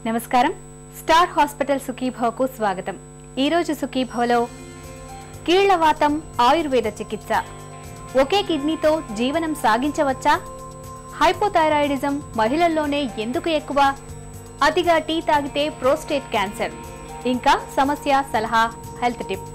నమస్కారం. Star hospital సుఖీభవకు స్వాగతం. ఈ రోజు సుఖీభవలో కీళ్లవాతం ఆయుర్వేద చికిత్స. ఒకే కిడ్నీతో జీవనం సాగించవచ్చా? హైపోథైరాయిడిజం మహిళల్లోనే ఎందుకు ఎక్కువ? అతిగా టీ తాగితే ప్రోస్టేట్ క్యాన్సర్. ఇంకా సమస్య, సలహా, హెల్త్ టిప్.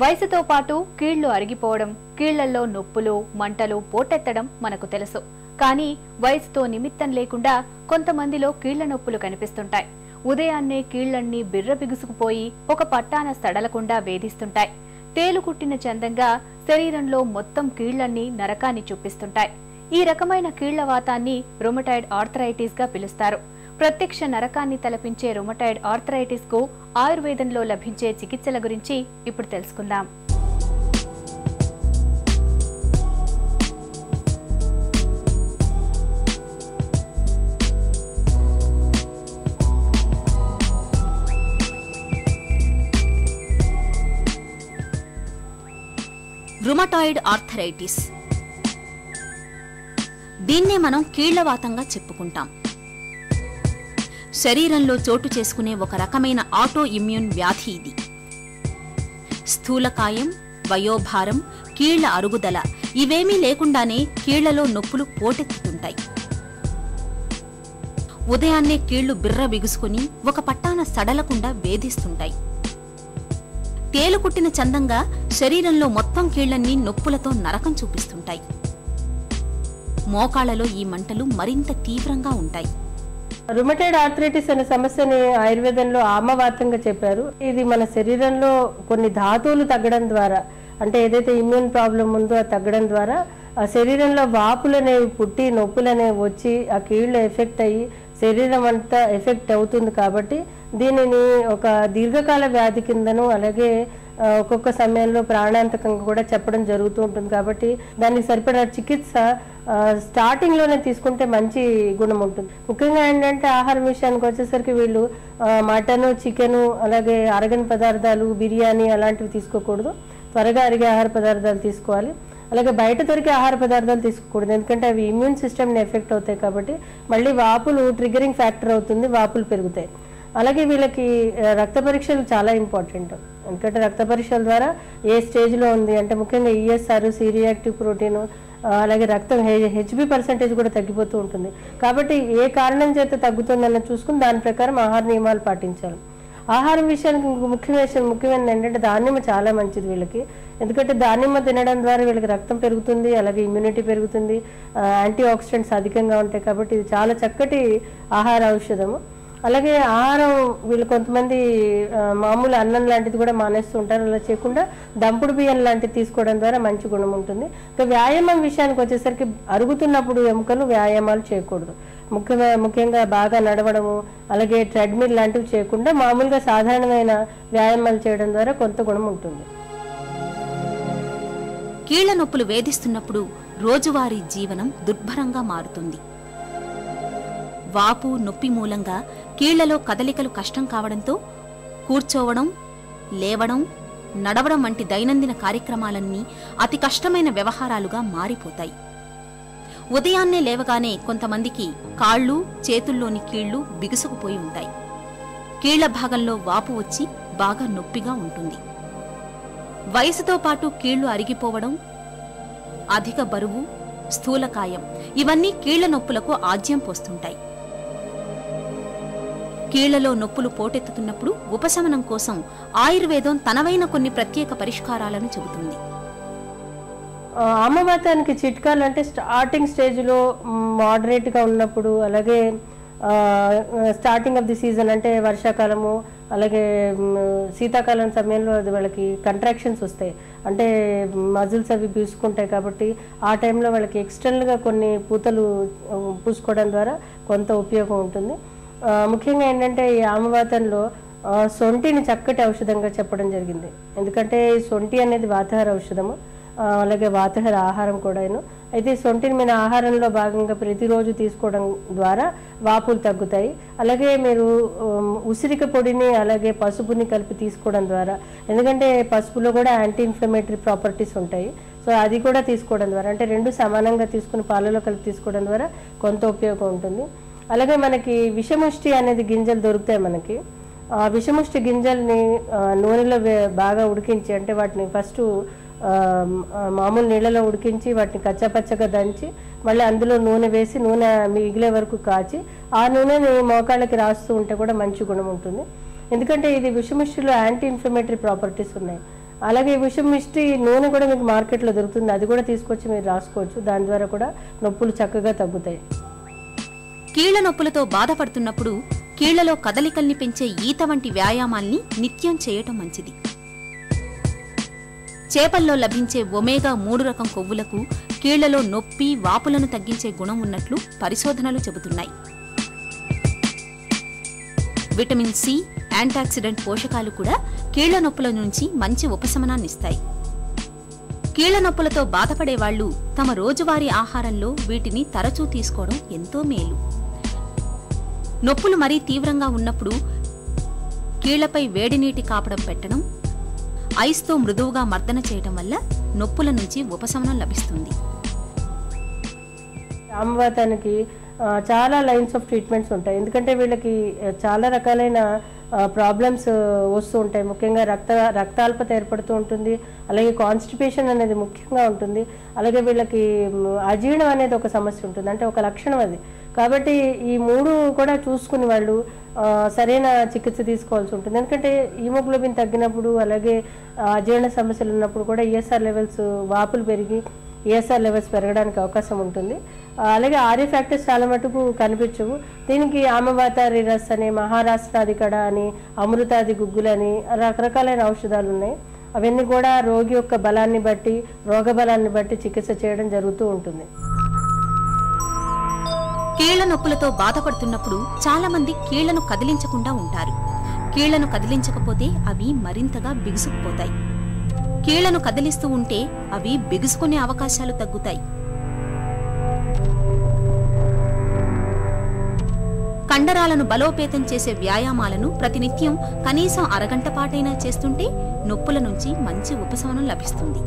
వయసుతో పాటు కీళ్లు అరిగిపోవడం, కీళ్లలో నొప్పులు, మంటలు, పోటెత్తడం మనకు తెలుసు. కానీ వయసుతో నిమిత్తం లేకుండా కొంతమందిలో కీళ్ల నొప్పులు కనిపిస్తుంటాయి. ఉదయాన్నే కీళ్లన్నీ బిర్ర బిగుసుకుపోయి ఒక పట్టాన సడలకుండా వేధిస్తుంటాయి. తేలుకుట్టిన చందంగా శరీరంలో మొత్తం కీళ్లన్నీ నరకాన్ని చూపిస్తుంటాయి. ఈ రకమైన కీళ్లవాతాన్ని రుమటాయిడ్ ఆర్థరైటిస్ గా పిలుస్తారు. ప్రత్యక్ష నరకాన్ని తలపించే రుమటాయిడ్ ఆర్థరైటిస్ కు ఆయుర్వేదంలో లభించే చికిత్సల గురించి ఇప్పుడు తెలుసుకుందాం. రుమటాయిడ్ ఆర్థరైటిస్, దీన్నే మనం కీళ్లవాతంగా చెప్పుకుంటాం. శరీరంలో చోటు చేసుకునే ఒక రకమైన ఆటో ఇమ్యూన్ వ్యాధి ఇది. స్థూలకాయం, వయోభారం, కీళ్ల అరుగుదల ఇవేమీ లేకుండానే కీళ్లలో నొప్పులు పోటెత్తుతుంటాయి. ఉదయాన్నే కీళ్లు బిర్ర బిగుసుకుని ఒక పట్టాన సడలకుండా వేధిస్తుంటాయి. తేలుకుట్టిన చందంగా శరీరంలో మొత్తం కీళ్లన్నీ నొప్పులతో నరకం చూపిస్తుంటాయి. మోకాళ్లలో ఈ మంటలు మరింత తీవ్రంగా ఉంటాయి. రుమటాయిడ్ ఆర్థరైటిస్ అనే సమస్యని ఆయుర్వేదంలో ఆమవాతంగా చెప్పారు. ఇది మన శరీరంలో కొన్ని ధాతువులు తగ్గడం ద్వారా, అంటే ఏదైతే ఇమ్యూన్ ప్రాబ్లం ఉందో అది తగ్గడం ద్వారా ఆ శరీరంలో వాపులనేవి పుట్టి నొప్పులనేవి వచ్చి ఆ కీళ్ళు ఎఫెక్ట్ అయ్యి శరీరం అంతా ఎఫెక్ట్ అవుతుంది. కాబట్టి దీనిని ఒక దీర్ఘకాల వ్యాధి కిందను, అలాగే ఒక్కొక్క సమయంలో ప్రాణాంతకంగా కూడా చెప్పడం జరుగుతూ ఉంటుంది. కాబట్టి దానికి సరిపడా చికిత్స స్టార్టింగ్లోనే తీసుకుంటే మంచి గుణం ఉంటుంది. ముఖ్యంగా ఏంటంటే ఆహారం విషయానికి వచ్చేసరికి వీళ్ళు మటను, చికెను, అలాగే అరగని పదార్థాలు, బిర్యానీ అలాంటివి తీసుకోకూడదు. త్వరగా అరిగే ఆహార పదార్థాలు తీసుకోవాలి. అలాగే బయట దొరికే ఆహార పదార్థాలు తీసుకోకూడదు, ఎందుకంటే అవి ఇమ్యూన్ సిస్టమ్ని ఎఫెక్ట్ అవుతాయి. కాబట్టి మళ్ళీ వాపులు ట్రిగరింగ్ ఫ్యాక్టర్ అవుతుంది, వాపులు పెరుగుతాయి. అలాగే వీళ్ళకి రక్త పరీక్షలు చాలా ఇంపార్టెంట్, ఎందుకంటే రక్త పరీక్షల ద్వారా ఏ స్టేజ్లో ఉంది అంటే ముఖ్యంగా ఈఎస్ఆర్, సి రియాక్టివ్ ప్రోటీన్, అలాగే రక్తం హెచ్బి పర్సెంటేజ్ కూడా తగ్గిపోతూ ఉంటుంది. కాబట్టి ఏ కారణం చేత తగ్గుతుందన్న చూసుకుని దాని ప్రకారం ఆహార నియమాలు పాటించాలి. ఆహారం విషయానికి ముఖ్యమైనది ఏంటంటే దానిమ్మ చాలా మంచిది వీళ్ళకి, ఎందుకంటే దానిమ్మ తినడం ద్వారా వీళ్ళకి రక్తం పెరుగుతుంది, అలాగే ఇమ్యూనిటీ పెరుగుతుంది, యాంటీ ఆక్సిడెంట్స్ అధికంగా ఉంటాయి. కాబట్టి ఇది చాలా చక్కటి ఆహార ఔషధము. అలాగే ఆహారం వీళ్ళు కొంతమంది మామూలు అన్నం లాంటిది కూడా మానేస్తూ ఉంటారు. అలా చేయకుండా దంపుడు బియ్యం లాంటివి తీసుకోవడం ద్వారా మంచి గుణం ఉంటుంది. ఇంకా వ్యాయామం విషయానికి వచ్చేసరికి అరుగుతున్నప్పుడు ఎముకలు వ్యాయామాలు చేయకూడదు. ముఖ్యంగా బాగా నడవడము, అలాగే ట్రెడ్మిల్ లాంటివి చేయకుండా మామూలుగా సాధారణమైన వ్యాయామాలు చేయడం ద్వారా కొంత గుణం ఉంటుంది. కీళ్ల నొప్పులు వేధిస్తున్నప్పుడు రోజువారీ జీవనం దుర్భరంగా మారుతుంది. వాపు, నొప్పి మూలంగా కీళ్లలో కదలికలు కష్టం కావడంతో కూర్చోవడం, లేవడం, నడవడం వంటి దైనందిన కార్యక్రమాలన్నీ అతి కష్టమైన వ్యవహారాలుగా మారిపోతాయి. ఉదయాన్నే లేవగానే కొంతమందికి కాళ్ళు, చేతుల్లోని కీళ్లు బిగుసుకుపోయి ఉంటాయి. కీళ్ల భాగంలో వాపు వచ్చి బాగా నొప్పిగా ఉంటుంది. వయసుతో పాటు కీళ్లు అరిగిపోవడం, అధిక బరువు, స్థూలకాయం ఇవన్నీ కీళ్ల నొప్పులకు ఆజ్యం పోస్తుంటాయి. కీళ్లలో నొప్పులు పోటెత్తుతున్నప్పుడు ఉపశమనం కోసం ఆయుర్వేదం తనవైన కొన్ని ప్రత్యేక పరిష్కారాలను చెబుతుంది. ఆమవాతానికి చిట్కాలు అంటే స్టార్టింగ్ స్టేజ్లో మోడరేట్గా ఉన్నప్పుడు, అలాగే స్టార్టింగ్ ఆఫ్ ది సీజన్ అంటే వర్షాకాలము, అలాగే శీతాకాలం సమయంలో అది వాళ్ళకి కంట్రాక్షన్స్ వస్తాయి, అంటే మజిల్స్ అవి పూసుకుంటాయి. కాబట్టి ఆ టైంలో వాళ్ళకి ఎక్స్టర్నల్గా కొన్ని పూతలు పూసుకోవడం ద్వారా కొంత ఉపయోగం ఉంటుంది. ముఖ్యంగా ఏంటంటే ఈ ఆమవాతంలో సొంటిని చక్కటి ఔషధంగా చెప్పడం జరిగింది, ఎందుకంటే ఈ సొంటి అనేది వాతాహార ఔషధము, అలాగే వాతాహార ఆహారం కూడాను. అయితే సొంటిని మన ఆహారంలో భాగంగా ప్రతిరోజు తీసుకోవడం ద్వారా వాపులు తగ్గుతాయి. అలాగే మీరు ఉసిరిక పొడిని అలాగే పసుపుని కలిపి తీసుకోవడం ద్వారా, ఎందుకంటే పసుపులో కూడా యాంటీ ఇన్ఫ్లమేటరీ ప్రాపర్టీస్ ఉంటాయి, సో అది కూడా తీసుకోవడం ద్వారా, అంటే రెండు సమానంగా తీసుకుని పాలలో కలిపి తీసుకోవడం ద్వారా కొంత ఉపయోగం ఉంటుంది. అలాగే మనకి విషముష్టి అనేది గింజలు దొరుకుతాయి మనకి. ఆ విషముష్టి గింజల్ని నూనెలో బాగా ఉడికించి, అంటే వాటిని ఫస్ట్ మామూలు నీళ్ళలో ఉడికించి వాటిని కచ్చాపచ్చగా దంచి మళ్ళీ అందులో నూనె వేసి నూనె మిగిలే వరకు కాచి ఆ నూనెని మోకాళ్ళకి రాస్తూ ఉంటే కూడా మంచి గుణం ఉంటుంది. ఎందుకంటే ఇది విషముష్టిలో యాంటీ ఇన్ఫ్లమేటరీ ప్రాపర్టీస్ ఉన్నాయి. అలాగే విషముష్టి నూనె కూడా మీకు మార్కెట్లో దొరుకుతుంది, అది కూడా తీసుకొచ్చి మీరు రాసుకోవచ్చు. దాని ద్వారా కూడా నొప్పులు చక్కగా తగ్గుతాయి. కీళ్ల నొప్పులతో బాధపడుతున్నప్పుడు కీళ్లలో కదలికల్ని పెంచే ఈత వంటి వ్యాయామాల్ని నిత్యం చేయటం మంచిది. చేపల్లో లభించే ఒమేగా 3 రకం కొవ్వులకు కీళ్లలో నొప్పి, వాపులను తగ్గించే గుణం ఉన్నట్లు పరిశోధనలు చెబుతున్నాయి. విటమిన్ సి, యాంటాక్సిడెంట్ పోషకాలు కూడా కీళ్ల నొప్పుల నుంచి మంచి ఉపశమనాన్నిస్తాయి. కీళ్ల నొప్పులతో బాధపడేవాళ్లు తమ రోజువారీ ఆహారంలో వీటిని తరచూ తీసుకోవడం ఎంతో మేలు. నొప్పులు మరీ తీవ్రంగా ఉన్నప్పుడు కీళ్లపై వేడినీటి కాపడం పెట్టడం, ఐస్తో మృదువుగా మర్దన చేయడం వల్ల నొప్పుల నుంచి ఉపశమనం లభిస్తుంది. ఆమవాతానికి చాలా లైన్స్ ఆఫ్ ట్రీట్మెంట్స్ ఉంటాయి. ఎందుకంటే వీళ్ళకి చాలా రకాలైన ప్రాబ్లమ్స్ వస్తూ ఉంటాయి. ముఖ్యంగా రక్తాల్పత ఏర్పడుతూ ఉంటుంది. అలాగే కాన్స్టిపేషన్ అనేది ముఖ్యంగా ఉంటుంది. అలాగే వీళ్ళకి అజీర్ణం అనేది ఒక సమస్య ఉంటుంది, అంటే ఒక లక్షణం అది. కాబట్టి ఈ 3 కూడా చూసుకుని వాళ్ళు సరైన చికిత్స తీసుకోవాల్సి ఉంటుంది. ఎందుకంటే హీమోగ్లోబిన్ తగ్గినప్పుడు, అలాగే అజీర్ణ సమస్యలు ఉన్నప్పుడు కూడా ఈఎస్ఆర్ లెవెల్స్, వాపులు పెరిగి ఈఎస్ఆర్ లెవెల్స్ పెరగడానికి అవకాశం ఉంటుంది. అలాగే ఆర్ఏ ఫ్యాక్టర్స్ చాలా మటుకు కనిపించవు. దీనికి ఆమవాతారి రస్ అని, మహారాష్ట్రాది కడ అని, అమృతాది గుగ్గులని రకరకాలైన ఔషధాలు ఉన్నాయి. అవన్నీ కూడా రోగి యొక్క బలాన్ని బట్టి, రోగ బలాన్ని బట్టి చికిత్స చేయడం జరుగుతూ ఉంటుంది. కీళ్ల నొప్పులతో బాధపడుతున్నప్పుడు చాలా మంది కీళ్లను కదిలించకుండా ఉంటారు. కీళ్లను కదిలించకపోతే అవి మరింతగా బిగుసుకుపోతాయి. కీళ్లను కదిలిస్తూ ఉంటే అవి బిగుసుకునే అవకాశాలు తగ్గుతాయి. కండరాలను బలోపేతం చేసే వ్యాయామాలను ప్రతినిత్యం కనీసం అరగంట పాటైనా చేస్తుంటే నొప్పుల నుంచి మంచి ఉపశమనం లభిస్తుంది.